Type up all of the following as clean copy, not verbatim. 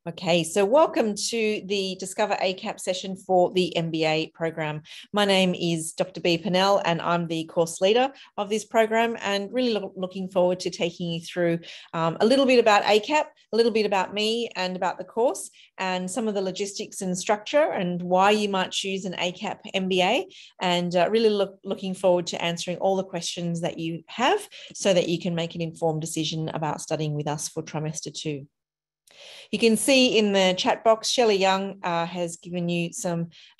Okay, so welcome to the Discover ACAP session for the MBA program. My name is Dr B Pannell and I'm the course leader of this program, and really looking forward to taking you through a little bit about ACAP, a little bit about me and about the course, and some of the logistics and structure and why you might choose an ACAP MBA, and really looking forward to answering all the questions that you have so that you can make an informed decision about studying with us for trimester 2. You can see in the chat box, Shelley Young has given you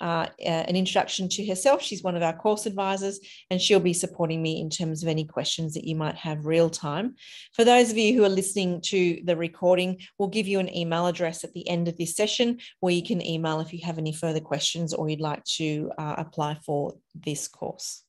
an introduction to herself. She's one of our course advisors, and she'll be supporting me in terms of any questions that you might have real time. For those of you who are listening to the recording, we'll give you an email address at the end of this session where you can email if you have any further questions or you'd like to apply for this course.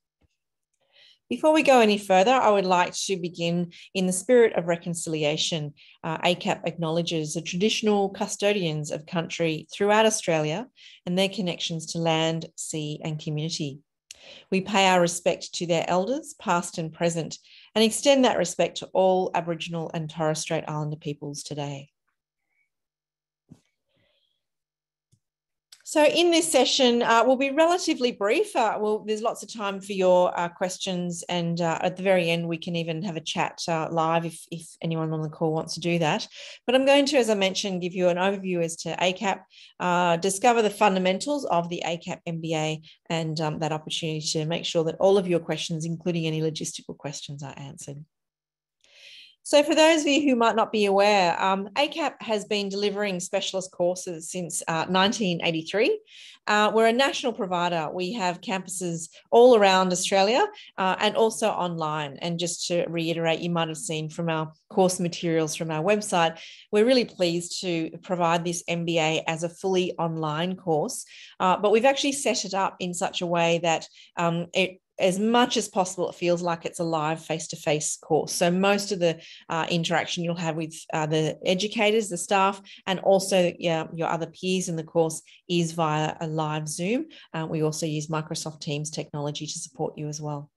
Before we go any further, I would like to begin in the spirit of reconciliation. ACAP acknowledges the traditional custodians of country throughout Australia and their connections to land, sea and community. We pay our respect to their elders, past and present, and extend that respect to all Aboriginal and Torres Strait Islander peoples today. So in this session, we'll be relatively brief. There's lots of time for your questions, and at the very end, we can even have a chat live if anyone on the call wants to do that. But I'm going to, as I mentioned, give you an overview as to ACAP, discover the fundamentals of the ACAP MBA, and that opportunity to make sure that all of your questions, including any logistical questions, are answered. So for those of you who might not be aware, ACAP has been delivering specialist courses since 1983. We're a national provider. We have campuses all around Australia and also online. And just to reiterate, you might have seen from our course materials from our website, we're really pleased to provide this MBA as a fully online course, but we've actually set it up in such a way that as much as possible, it feels like it's a live face-to-face course. So most of the interaction you'll have with the educators, the staff, and also your other peers in the course is via a live Zoom. We also use Microsoft Teams technology to support you as well.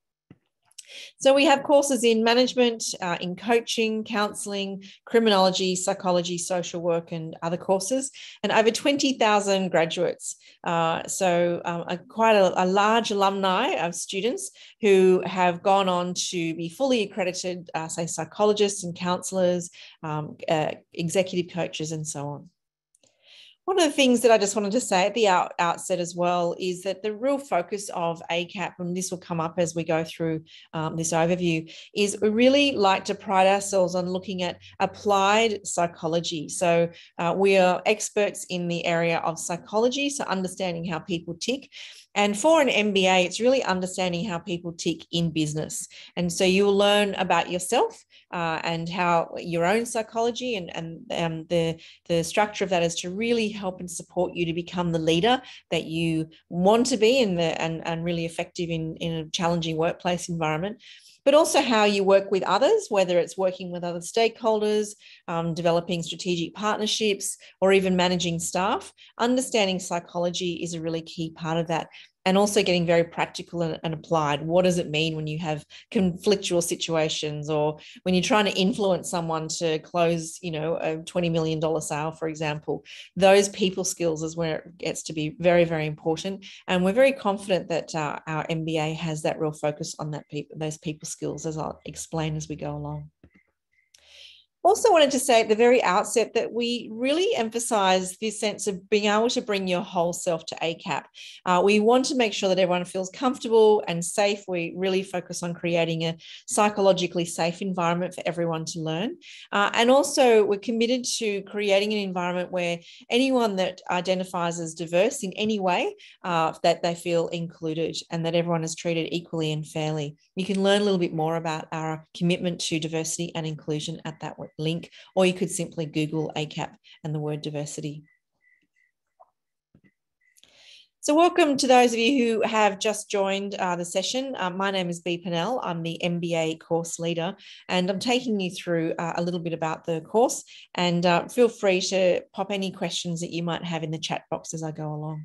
So we have courses in management, in coaching, counselling, criminology, psychology, social work and other courses, and over 20,000 graduates. Quite a large alumni of students who have gone on to be fully accredited, say psychologists and counsellors, executive coaches and so on. One of the things that I just wanted to say at the outset as well is that the real focus of ACAP, and this will come up as we go through this overview, is we really like to pride ourselves on looking at applied psychology. So we are experts in the area of psychology, so understanding how people tick. And for an MBA, it's really understanding how people tick in business. And so you'll learn about yourself and how your own psychology and the structure of that is to really help and support you to become the leader that you want to be and really effective in a challenging workplace environment. But also how you work with others, whether it's working with other stakeholders, developing strategic partnerships, or even managing staff. Understanding psychology is a really key part of that. And also getting very practical and applied. What does it mean when you have conflictual situations, or when you're trying to influence someone to close, a $20 million sale, for example? Those people skills is where it gets to be very, very important. And we're very confident that our MBA has that real focus on those people skills, as I'll explain as we go along. Also wanted to say at the very outset that we really emphasise this sense of being able to bring your whole self to ACAP. We want to make sure that everyone feels comfortable and safe. We really focus on creating a psychologically safe environment for everyone to learn. And also we're committed to creating an environment where anyone that identifies as diverse in any way, that they feel included and that everyone is treated equally and fairly. You can learn a little bit more about our commitment to diversity and inclusion at that link, or you could simply Google ACAP and the word diversity. So welcome to those of you who have just joined the session. My name is B Pannell. I'm the MBA course leader, and I'm taking you through a little bit about the course, and feel free to pop any questions that you might have in the chat box as I go along.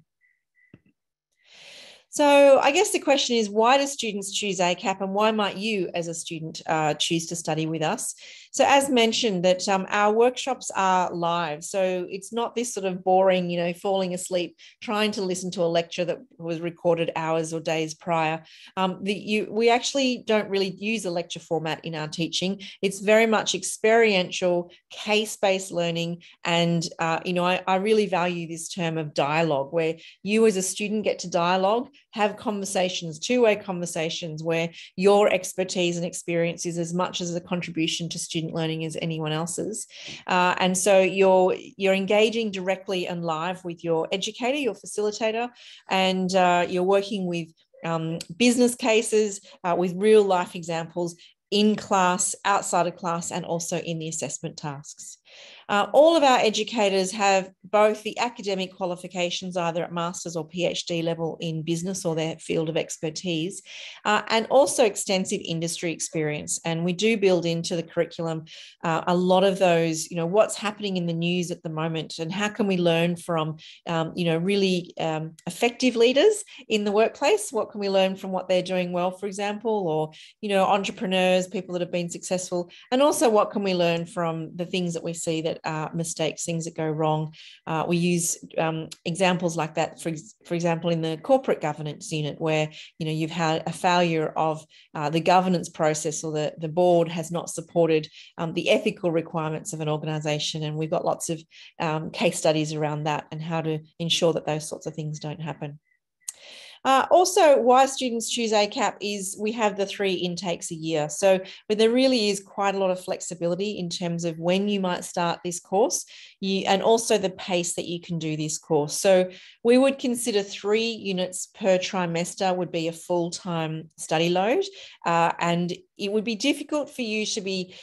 So I guess the question is, why do students choose ACAP, and why might you as a student choose to study with us? So as mentioned, that our workshops are live. So it's not this sort of boring, falling asleep, trying to listen to a lecture that was recorded hours or days prior. We actually don't really use a lecture format in our teaching. It's very much experiential, case-based learning. And, I really value this term of dialogue, where you as a student get to dialogue, have conversations, two-way conversations, where your expertise and experience is as much as a contribution to student learning as anyone else's. And so you're engaging directly and live with your educator, your facilitator, and you're working with business cases, with real life examples in class, outside of class, and also in the assessment tasks. All of our educators have both the academic qualifications, either at master's or PhD level in business or their field of expertise, and also extensive industry experience. And we do build into the curriculum a lot of those, what's happening in the news at the moment, and how can we learn from, really effective leaders in the workplace? What can we learn from what they're doing well, for example, or, entrepreneurs, people that have been successful, and also what can we learn from the things that we see that are mistakes, things that go wrong. We use examples like that, for example, in the corporate governance unit, where you've had a failure of the governance process, or the board has not supported the ethical requirements of an organisation, and we've got lots of case studies around that and how to ensure that those sorts of things don't happen. Also, why students choose ACAP is we have the 3 intakes a year. So there really is quite a lot of flexibility in terms of when you might start this course, and also the pace that you can do this course. So we would consider 3 units per trimester would be a full-time study load. And it would be difficult for you to be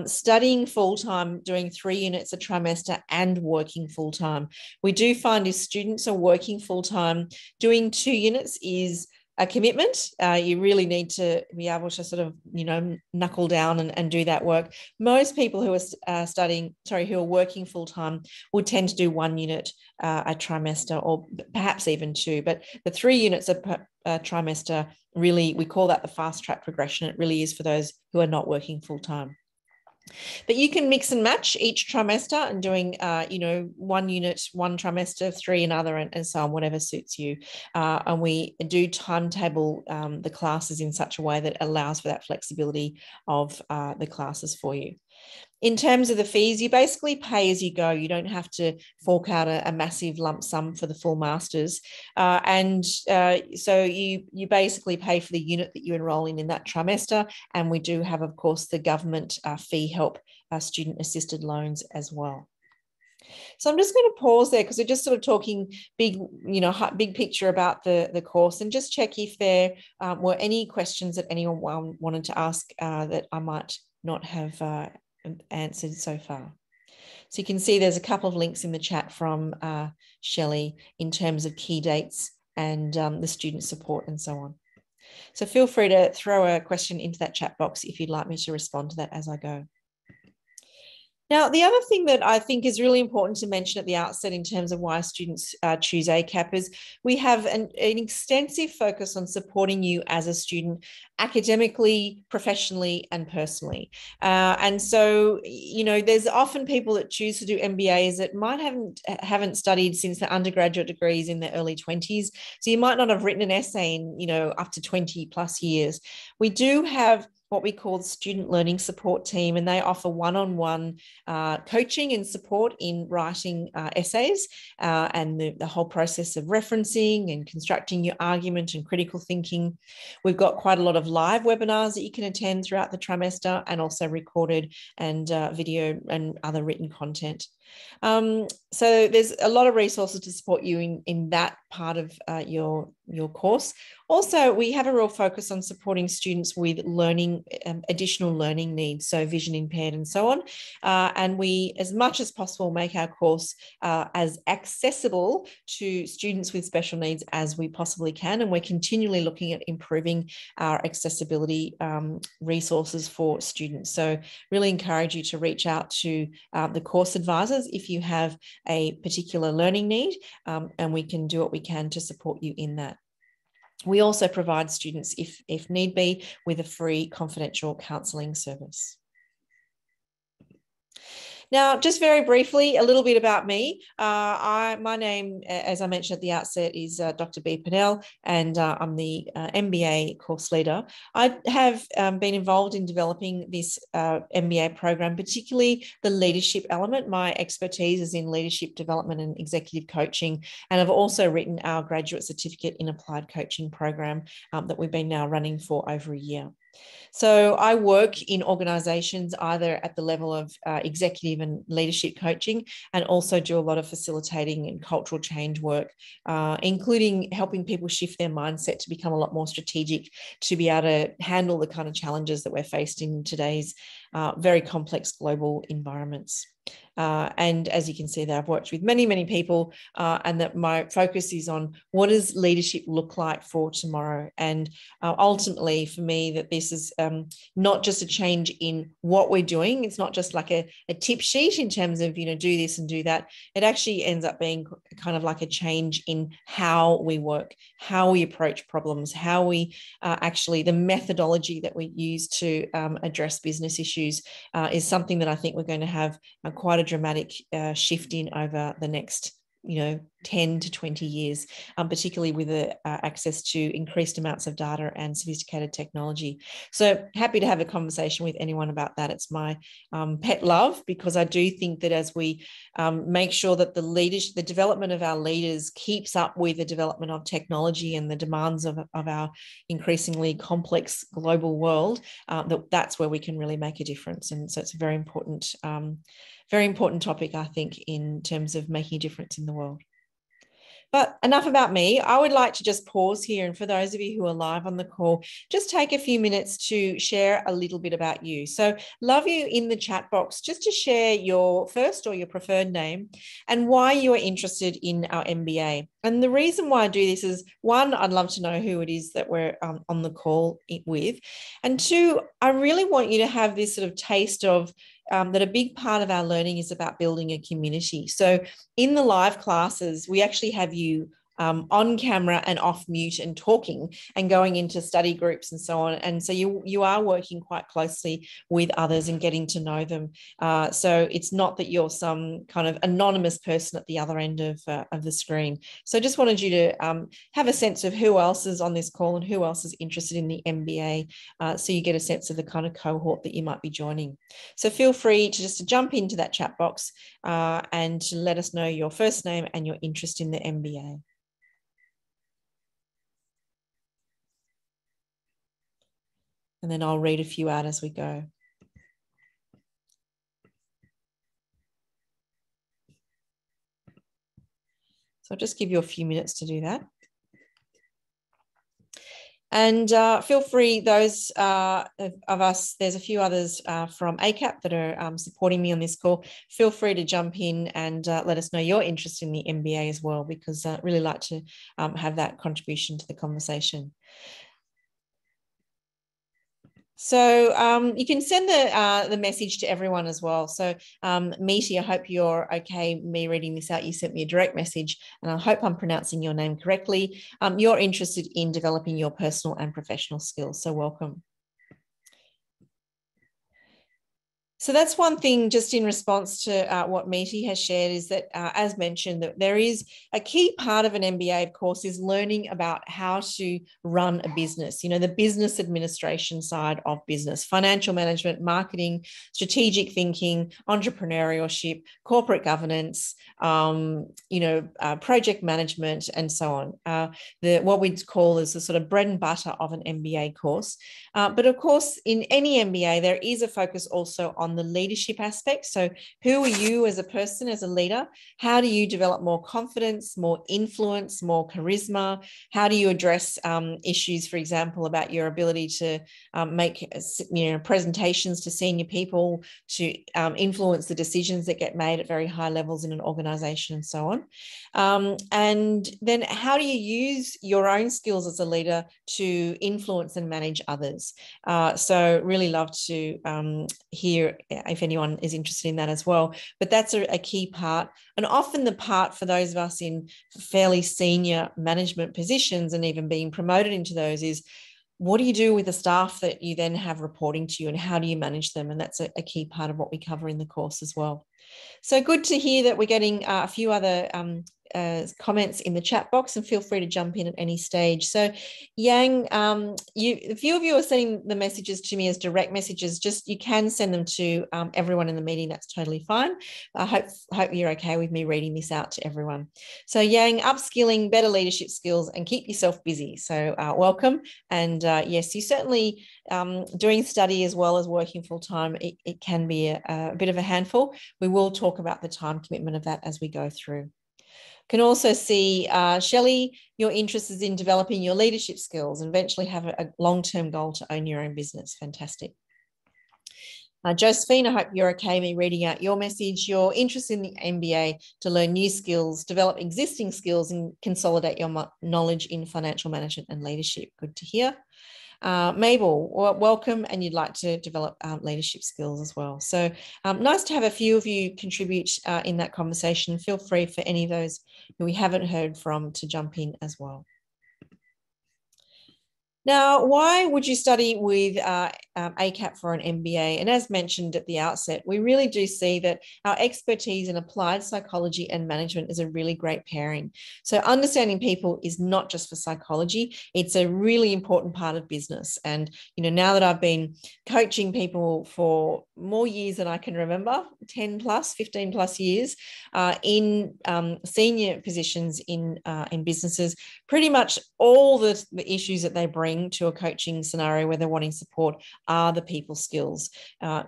studying full-time, doing 3 units a trimester and working full-time. We do find if students are working full-time, doing 2 units is a commitment. You really need to be able to sort of, knuckle down and do that work. Most people who are who are working full-time would tend to do 1 unit a trimester, or perhaps even 2, but the 3 units a trimester, really, we call that the fast track progression. It really is for those who are not working full-time. But you can mix and match each trimester and doing, 1 unit, 1 trimester, 3 another, and so on, whatever suits you. And we do timetable the classes in such a way that allows for that flexibility of the classes for you. In terms of the fees, you basically pay as you go. You don't have to fork out a massive lump sum for the full masters. So you basically pay for the unit that you enroll in that trimester. And we do have, of course, the government fee help student assisted loans as well. So I'm just going to pause there, because we're just sort of talking big picture about the course, and just check if there were any questions that anyone wanted to ask that I might not have answered so far. So you can see there's a couple of links in the chat from Shelley in terms of key dates and the student support and so on. So feel free to throw a question into that chat box if you'd like me to respond to that as I go. Now, the other thing that I think is really important to mention at the outset in terms of why students choose ACAP is we have an extensive focus on supporting you as a student academically, professionally, and personally. And so, there's often people that choose to do MBAs that might haven't studied since their undergraduate degrees in their early 20s. So you might not have written an essay in, up to 20 plus years. We do have what we call the student learning support team, and they offer one-on-one coaching and support in writing essays and the whole process of referencing and constructing your argument and critical thinking. We've got quite a lot of live webinars that you can attend throughout the trimester, and also recorded and video and other written content. So there's a lot of resources to support you in that part of your course. Also, we have a real focus on supporting students with learning, additional learning needs, so vision impaired and so on. And we, as much as possible, make our course as accessible to students with special needs as we possibly can. And we're continually looking at improving our accessibility resources for students. So really encourage you to reach out to the course advisors if you have a particular learning need, and we can do what we can to support you in that. We also provide students, if need be, with a free confidential counselling service. Now, just very briefly, a little bit about me. My name, as I mentioned at the outset, is Dr. B Pannell, and I'm the MBA course leader. I have been involved in developing this MBA program, particularly the leadership element. My expertise is in leadership development and executive coaching, and I've also written our graduate certificate in applied coaching program that we've been now running for over a year. So I work in organizations either at the level of executive and leadership coaching, and also do a lot of facilitating and cultural change work, including helping people shift their mindset to become a lot more strategic, to be able to handle the kind of challenges that we're faced in today's very complex global environments. And as you can see there, I've worked with many, many people, and that my focus is on what does leadership look like for tomorrow. And ultimately for me, that this is not just a change in what we're doing. It's not just like a tip sheet in terms of, do this and do that. It actually ends up being kind of like a change in how we work, how we approach problems, how we actually, the methodology that we use to address business issues is something that I think we're going to have quite a dramatic shift in over the next 10 to 20 years, particularly with the access to increased amounts of data and sophisticated technology. So happy to have a conversation with anyone about that. It's my pet love, because I do think that as we make sure that the development of our leaders keeps up with the development of technology and the demands of our increasingly complex global world, that's where we can really make a difference. And so it's a very important topic, I think, in terms of making a difference in the world. But enough about me. I would like to just pause here. And for those of you who are live on the call, just take a few minutes to share a little bit about you. So love you in the chat box just to share your first or your preferred name and why you are interested in our MBA. And the reason why I do this is, one, I'd love to know who it is that we're on the call with. And two, I really want you to have this sort of taste of that a big part of our learning is about building a community. So in the live classes, we actually have you on camera and off mute and talking and going into study groups and so on. And so you are working quite closely with others and getting to know them. So it's not that you're some kind of anonymous person at the other end of the screen. So I just wanted you to have a sense of who else is on this call and who else is interested in the MBA, so you get a sense of the kind of cohort that you might be joining. So feel free to just jump into that chat box and to let us know your first name and your interest in the MBA. And then I'll read a few out as we go. So I'll just give you a few minutes to do that. And feel free, those of us, there's a few others from ACAP that are supporting me on this call. Feel free to jump in and let us know your interest in the MBA as well, because I'd really like to have that contribution to the conversation. So you can send the message to everyone as well. So Meaty, I hope you're okay me reading this out. You sent me a direct message, and I hope I'm pronouncing your name correctly. You're interested in developing your personal and professional skills, so welcome. So that's one thing, just in response to what Meaty has shared, is that, as mentioned, that there is a key part of an MBA, of course, is learning about how to run a business, the business administration side of business, financial management, marketing, strategic thinking, entrepreneurship, corporate governance, project management, and so on. What we'd call is the sort of bread and butter of an MBA course. But of course, in any MBA, there is a focus also on the leadership aspect. So who are you as a person, as a leader? How do you develop more confidence, more influence, more charisma? How do you address issues, for example, about your ability to make presentations to senior people, to influence the decisions that get made at very high levels in an organization, and so on. And then how do you use your own skills as a leader to influence and manage others? So really love to hear if anyone is interested in that as well. But that's a key part. And often the part for those of us in fairly senior management positions and even being promoted into those is what do you do with the staff that you then have reporting to you, and how do you manage them? And that's a key part of what we cover in the course as well. So good to hear that we're getting a few other comments in the chat box, and feel free to jump in at any stage. So Yang, a few of you are sending the messages to me as direct messages. Just, you can send them to everyone in the meeting. That's totally fine. I hope you're okay with me reading this out to everyone. So Yang, upskilling, better leadership skills, and keep yourself busy. So welcome. And yes, you certainly, doing study as well as working full time, it can be a bit of a handful. We will talk about the time commitment of that as we go through. Can also see, Shelley, your interest is in developing your leadership skills and eventually have a long-term goal to own your own business. Fantastic. Josephine, I hope you're okay me reading out your message. Your interest in the MBA to learn new skills, develop existing skills, and consolidate your knowledge in financial management and leadership. Good to hear. Mabel, welcome, and you'd like to develop leadership skills as well. So nice to have a few of you contribute in that conversation. Feel free for any of those who we haven't heard from to jump in as well. Now, why would you study with ACAP for an MBA? And as mentioned at the outset, we really do see that our expertise in applied psychology and management is a really great pairing. So understanding people is not just for psychology, it's a really important part of business. And, you know, now that I've been coaching people for more years than I can remember, 10 plus, 15 plus years, in senior positions in businesses, pretty much all the issues that they bring to a coaching scenario where they're wanting support are the people skills.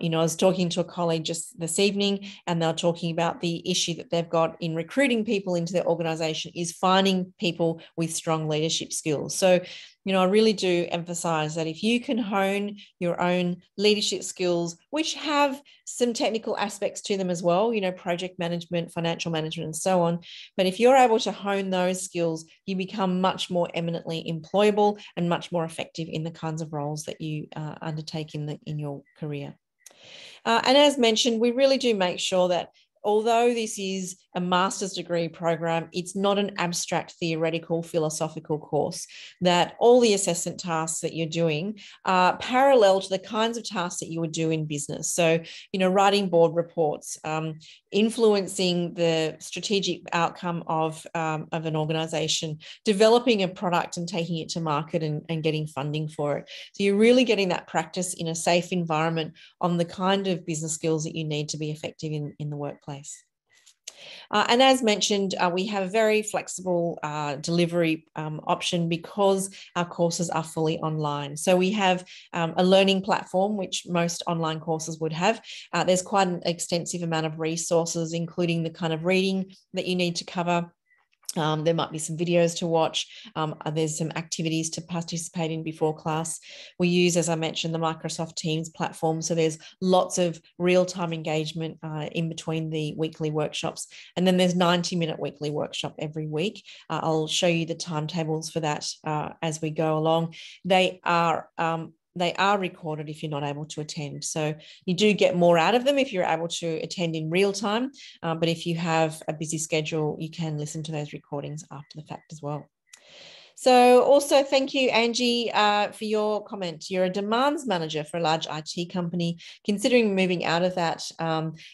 You know, I was talking to a colleague just this evening, and they're talking about the issue that they've got in recruiting people into their organization is finding people with strong leadership skills. So, you know, I really do emphasize that if you can hone your own leadership skills, which have some technical aspects to them as well, you know, project management, financial management, and so on. But if you're able to hone those skills, you become much more eminently employable and much more effective in the kinds of roles that you undertake in your career. And as mentioned, we really do make sure that although this is a master's degree program, it's not an abstract, theoretical, philosophical course, that all the assessment tasks that you're doing are parallel to the kinds of tasks that you would do in business. So, you know, writing board reports, influencing the strategic outcome of an organization, developing a product and taking it to market and getting funding for it. So you're really getting that practice in a safe environment on the kind of business skills that you need to be effective in the workplace. And as mentioned, we have a very flexible delivery option because our courses are fully online. So we have a learning platform, which most online courses would have. There's quite an extensive amount of resources, including the kind of reading that you need to cover. There might be some videos to watch. There's some activities to participate in before class. We use, as I mentioned, the Microsoft Teams platform. So there's lots of real-time engagement in between the weekly workshops. And then there's 90-minute weekly workshop every week. I'll show you the timetables for that as we go along. They are recorded if you're not able to attend. So you do get more out of them if you're able to attend in real time. But if you have a busy schedule, you can listen to those recordings after the fact as well. So also thank you, Angie, for your comment. You're a demands manager for a large IT company, considering moving out of that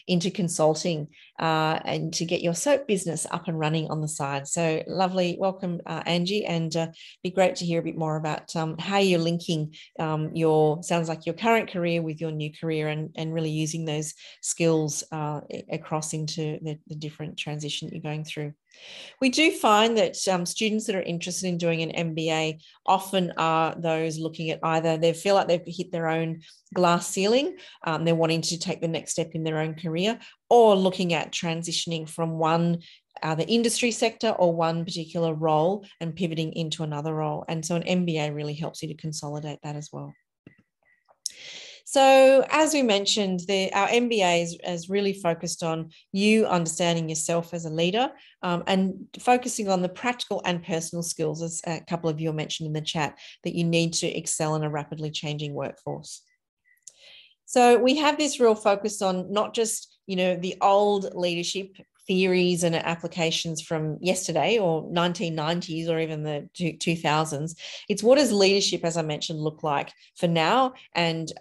into consulting and to get your soap business up and running on the side. So lovely. Welcome, Angie, and be great to hear a bit more about how you're linking sounds like your current career with your new career and really using those skills across into the different transition you're going through. We do find that students that are interested in doing an MBA often are those looking at either they feel like they've hit their own glass ceiling, they're wanting to take the next step in their own career, or looking at transitioning from one the industry sector or one particular role and pivoting into another role. And so an MBA really helps you to consolidate that as well. So as we mentioned, our MBA is really focused on you understanding yourself as a leader and focusing on the practical and personal skills, as a couple of you mentioned in the chat, that you need to excel in a rapidly changing workforce. So we have this real focus on not just, you know, the old leadership theories and applications from yesterday or 1990s or even the 2000s. It's what does leadership, as I mentioned, look like for now and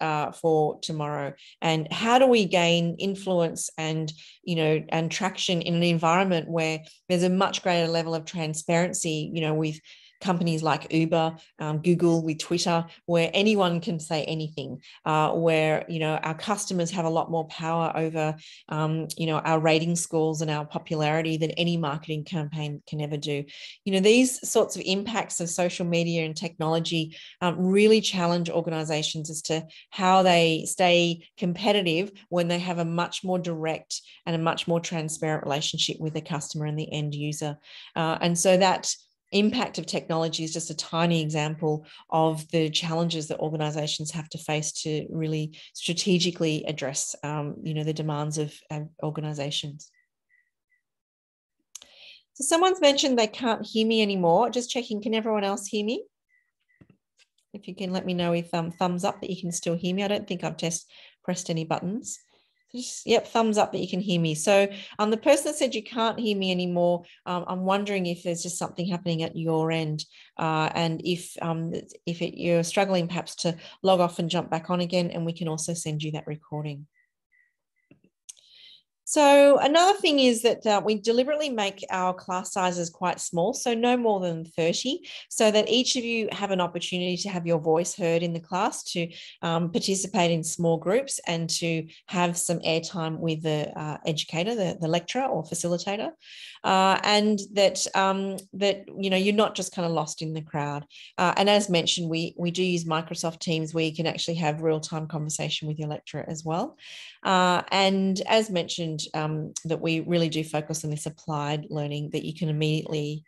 for tomorrow, and how do we gain influence and and traction in an environment where there's a much greater level of transparency, with companies like Uber, Google, with Twitter, where anyone can say anything, where, our customers have a lot more power over, our rating scores and our popularity than any marketing campaign can ever do. These sorts of impacts of social media and technology really challenge organizations as to how they stay competitive when they have a much more direct and a much more transparent relationship with the customer and the end user. And so that impact of technology is just a tiny example of the challenges that organizations have to face to really strategically address, the demands of organizations. So someone's mentioned they can't hear me anymore. Just checking, can everyone else hear me? If you can let me know with thumbs up that you can still hear me. I don't think I've pressed any buttons. Yep, thumbs up that you can hear me. So the person that said you can't hear me anymore, I'm wondering if there's just something happening at your end, and if you're struggling perhaps to log off and jump back on again, and we can also send you that recording. So another thing is that we deliberately make our class sizes quite small, so no more than 30, so that each of you have an opportunity to have your voice heard in the class, to participate in small groups and to have some airtime with the educator, the lecturer or facilitator, and that you're not just kind of lost in the crowd. And as mentioned, we do use Microsoft Teams where you can actually have real-time conversation with your lecturer as well. And as mentioned, that we really do focus on this applied learning that you can immediately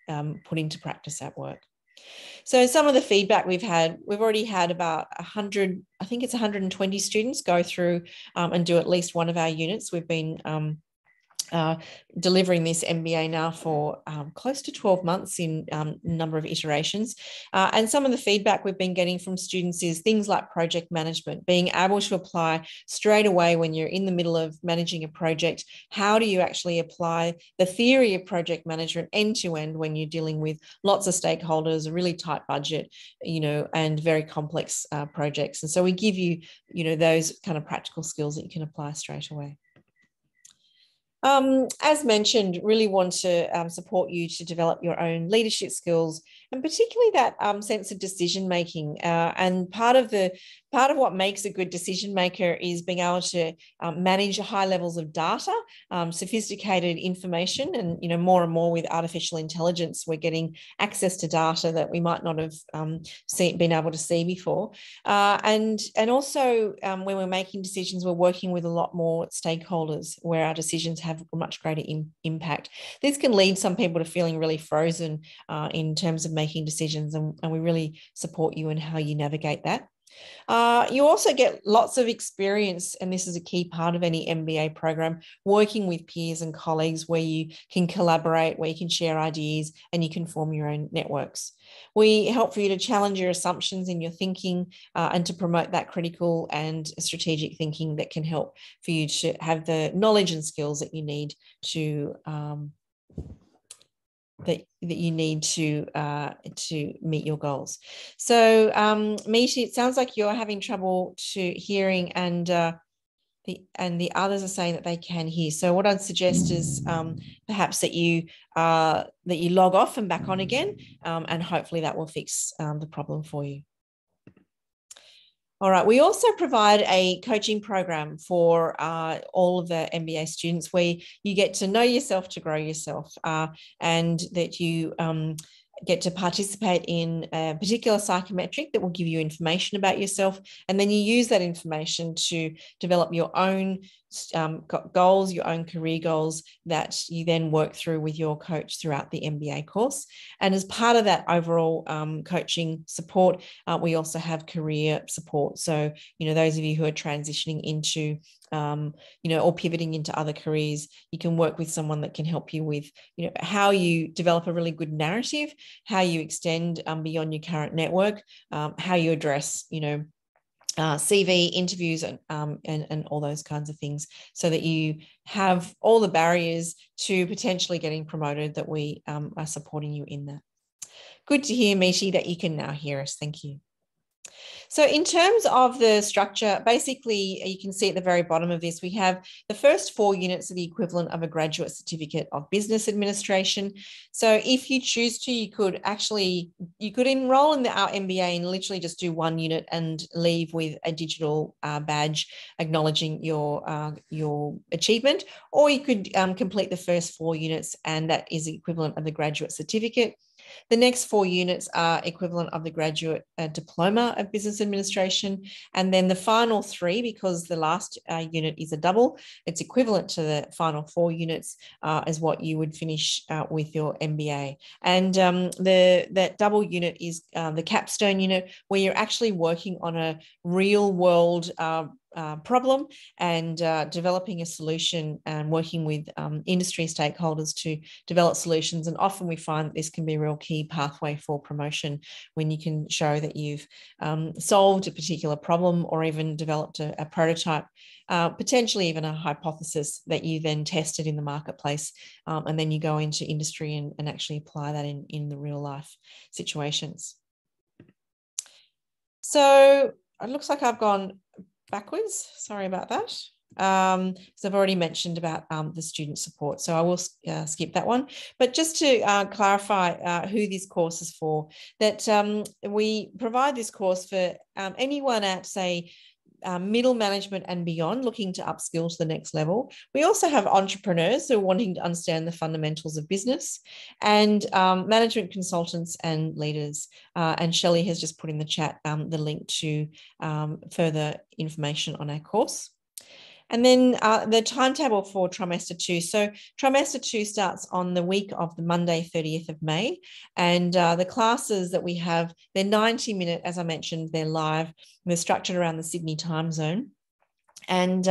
put into practice at work. So some of the feedback we've already had about 100, I think it's 120 students go through and do at least one of our units. We've been delivering this MBA now for close to 12 months in a number of iterations. And some of the feedback we've been getting from students is things like project management, being able to apply straight away when you're in the middle of managing a project. How do you actually apply the theory of project management end to end when you're dealing with lots of stakeholders, a really tight budget, and very complex projects. And so we give you, those kind of practical skills that you can apply straight away. As mentioned, really want to support you to develop your own leadership skills, and particularly that sense of decision making. And part of what makes a good decision maker is being able to manage high levels of data, sophisticated information, and more and more with artificial intelligence, we're getting access to data that we might not have been able to see before. And also when we're making decisions, we're working with a lot more stakeholders where our decisions have a much greater impact. This can lead some people to feeling really frozen in terms of making decisions, and we really support you in how you navigate that. You also get lots of experience, and this is a key part of any MBA program, working with peers and colleagues where you can collaborate, where you can share ideas, and you can form your own networks. We help for you to challenge your assumptions in your thinking and to promote that critical and strategic thinking that can help for you to have the knowledge and skills that you need to that you need to meet your goals. So Meeti, it sounds like you're having trouble hearing, and the others are saying that they can hear. So what I'd suggest is perhaps that you log off and back on again, and hopefully that will fix the problem for you. All right, we also provide a coaching program for all of the MBA students where you get to know yourself to grow yourself, and that you get to participate in a particular psychometric that will give you information about yourself, and then you use that information to develop your own goals, your own career goals that you then work through with your coach throughout the MBA course. And as part of that overall coaching support, we also have career support. So, those of you who are transitioning into, or pivoting into other careers, you can work with someone that can help you with, how you develop a really good narrative, how you extend beyond your current network, how you address, CV interviews and all those kinds of things, so that you have all the barriers to potentially getting promoted that we are supporting you in that. Good to hear, Meeshi, that you can now hear us. Thank you. So in terms of the structure, basically, you can see at the very bottom of this, we have the first 4 units are the equivalent of a graduate certificate of business administration. So if you choose to, you could enroll in our MBA and literally just do 1 unit and leave with a digital badge acknowledging your achievement, or you could complete the first 4 units, and that is the equivalent of the graduate certificate. The next 4 units are equivalent of the graduate diploma of business administration. And then the final 3, because the last unit is a double, it's equivalent to the final 4 units as what you would finish with your MBA. And that double unit is the capstone unit, where you're actually working on a real world problem and developing a solution and working with industry stakeholders to develop solutions. And often we find that this can be a real key pathway for promotion, when you can show that you've solved a particular problem, or even developed a prototype, potentially even a hypothesis that you then tested in the marketplace, and then you go into industry and actually apply that in the real life situations. So it looks like I've gone backwards. Sorry about that. So I've already mentioned about the student support, so I will skip that one. But just to clarify who this course is for, that we provide this course for anyone at, say, middle management and beyond, looking to upskill to the next level. We also have entrepreneurs who are wanting to understand the fundamentals of business, and management consultants and leaders. And Shelley has just put in the chat the link to further information on our course. And then the timetable for trimester 2. So trimester 2 starts on the week of the Monday, 30th of May. And the classes that we have, they're 90-minute, as I mentioned, they're live. They're structured around the Sydney time zone. And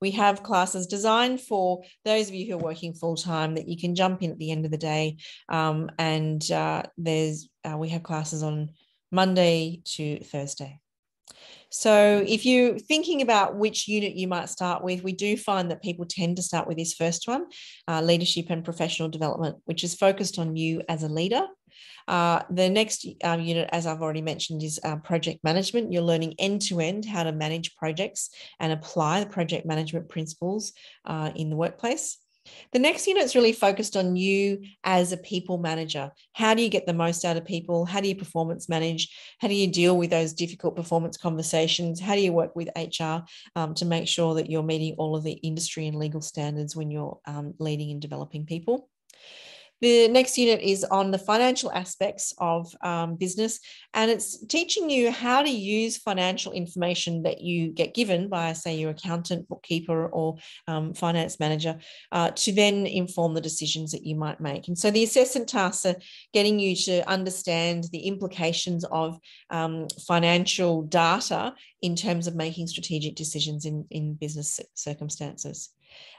we have classes designed for those of you who are working full-time, that you can jump in at the end of the day. We have classes on Monday to Thursday. So if you're thinking about which unit you might start with, we do find that people tend to start with this first one, leadership and professional development, which is focused on you as a leader. The next unit, as I've already mentioned, is project management. You're learning end-to-end how to manage projects and apply the project management principles in the workplace. The next unit is really focused on you as a people manager. How do you get the most out of people? How do you performance manage? How do you deal with those difficult performance conversations? How do you work with HR to make sure that you're meeting all of the industry and legal standards when you're leading and developing people? The next unit is on the financial aspects of business, and it's teaching you how to use financial information that you get given by, say, your accountant, bookkeeper, or finance manager to then inform the decisions that you might make. And so the assessment tasks are getting you to understand the implications of financial data in terms of making strategic decisions in business circumstances.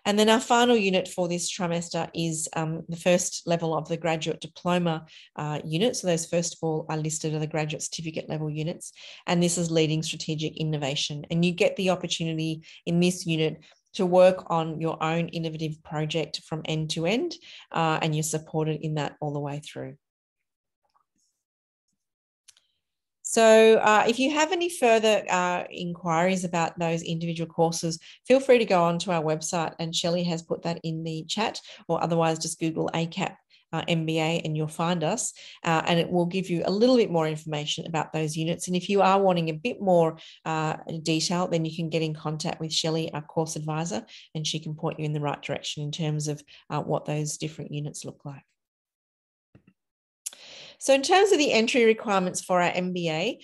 And then our final unit for this trimester is the first level of the graduate diploma unit. So those first of all are listed as the graduate certificate level units. And this is leading strategic innovation. And you get the opportunity in this unit to work on your own innovative project from end to end, and you're supported in that all the way through. So if you have any further inquiries about those individual courses, feel free to go onto our website, and Shelley has put that in the chat, or otherwise just Google ACAP MBA and you'll find us, and it will give you a little bit more information about those units. And if you are wanting a bit more detail, then you can get in contact with Shelley, our course advisor, and she can point you in the right direction in terms of what those different units look like. So in terms of the entry requirements for our MBA,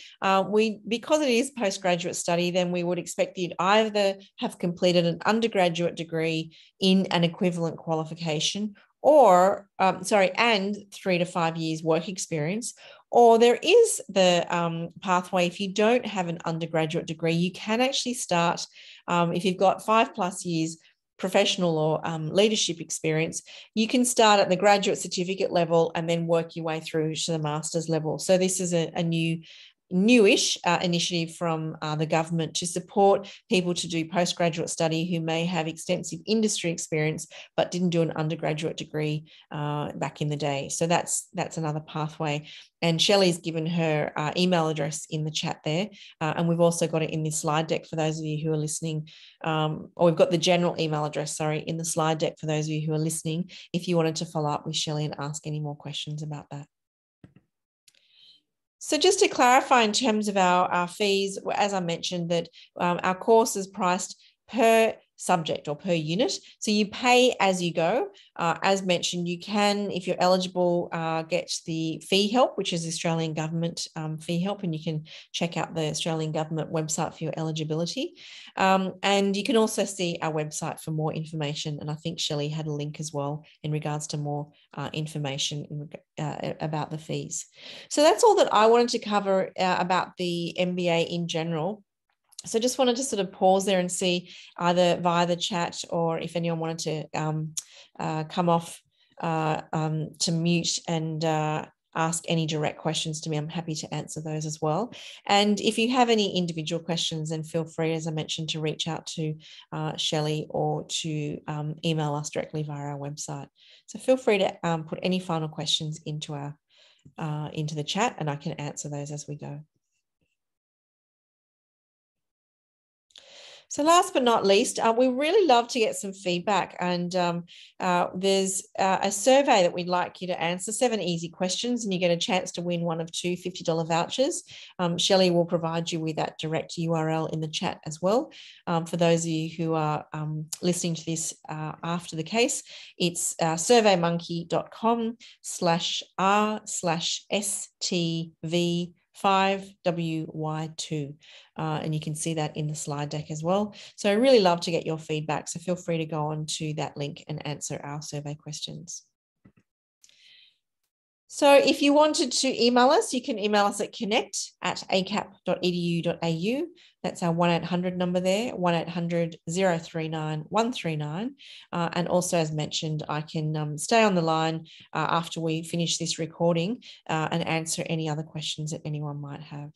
because it is postgraduate study, then we would expect you to either have completed an undergraduate degree in an equivalent qualification, or and 3 to 5 years work experience. Or there is the pathway, if you don't have an undergraduate degree, you can actually start, if you've got 5+ years professional or leadership experience, you can start at the graduate certificate level and then work your way through to the master's level. So this is a new newish initiative from the government to support people to do postgraduate study who may have extensive industry experience but didn't do an undergraduate degree back in the day. So that's another pathway. And Shelley's given her email address in the chat there. And we've also got it in this slide deck for those of you who are listening, or we've got the general email address, sorry, in the slide deck for those of you who are listening, if you wanted to follow up with Shelley and ask any more questions about that. So just to clarify in terms of our fees, as I mentioned, that our course is priced per subject or per unit. So you pay as you go. As mentioned, you can, if you're eligible, get the fee help, which is Australian government fee help, and you can check out the Australian government website for your eligibility. And you can also see our website for more information. And I think Shelley had a link as well in regards to more information about the fees. So that's all that I wanted to cover about the MBA in general. So just wanted to sort of pause there and see either via the chat or if anyone wanted to come off to mute and ask any direct questions to me. I'm happy to answer those as well. And if you have any individual questions, then feel free, as I mentioned, to reach out to Shelley or to email us directly via our website. So feel free to put any final questions into the chat, and I can answer those as we go. So last but not least, we really love to get some feedback, and there's a survey that we'd like you to answer, 7 easy questions, and you get a chance to win one of 2 $50 vouchers. Shelley will provide you with that direct URL in the chat as well. For those of you who are listening to this after the case, it's surveymonkey.com/r/STV 5WY2, and you can see that in the slide deck as well. So I really love to get your feedback, so feel free to go on to that link and answer our survey questions. So if you wanted to email us, you can email us at connect@acap.edu.au. That's our 1-800 number there, 1-800-039-139. And also, as mentioned, I can stay on the line after we finish this recording and answer any other questions that anyone might have.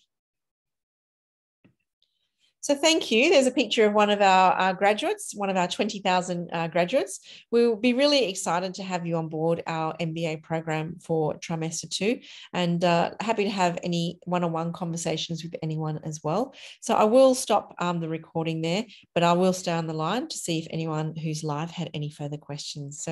So thank you. There's a picture of one of our graduates, one of our 20,000 graduates. We'll be really excited to have you on board our MBA program for trimester 2, and happy to have any one-on-one conversations with anyone as well. So I will stop the recording there, but I will stay on the line to see if anyone who's live had any further questions. So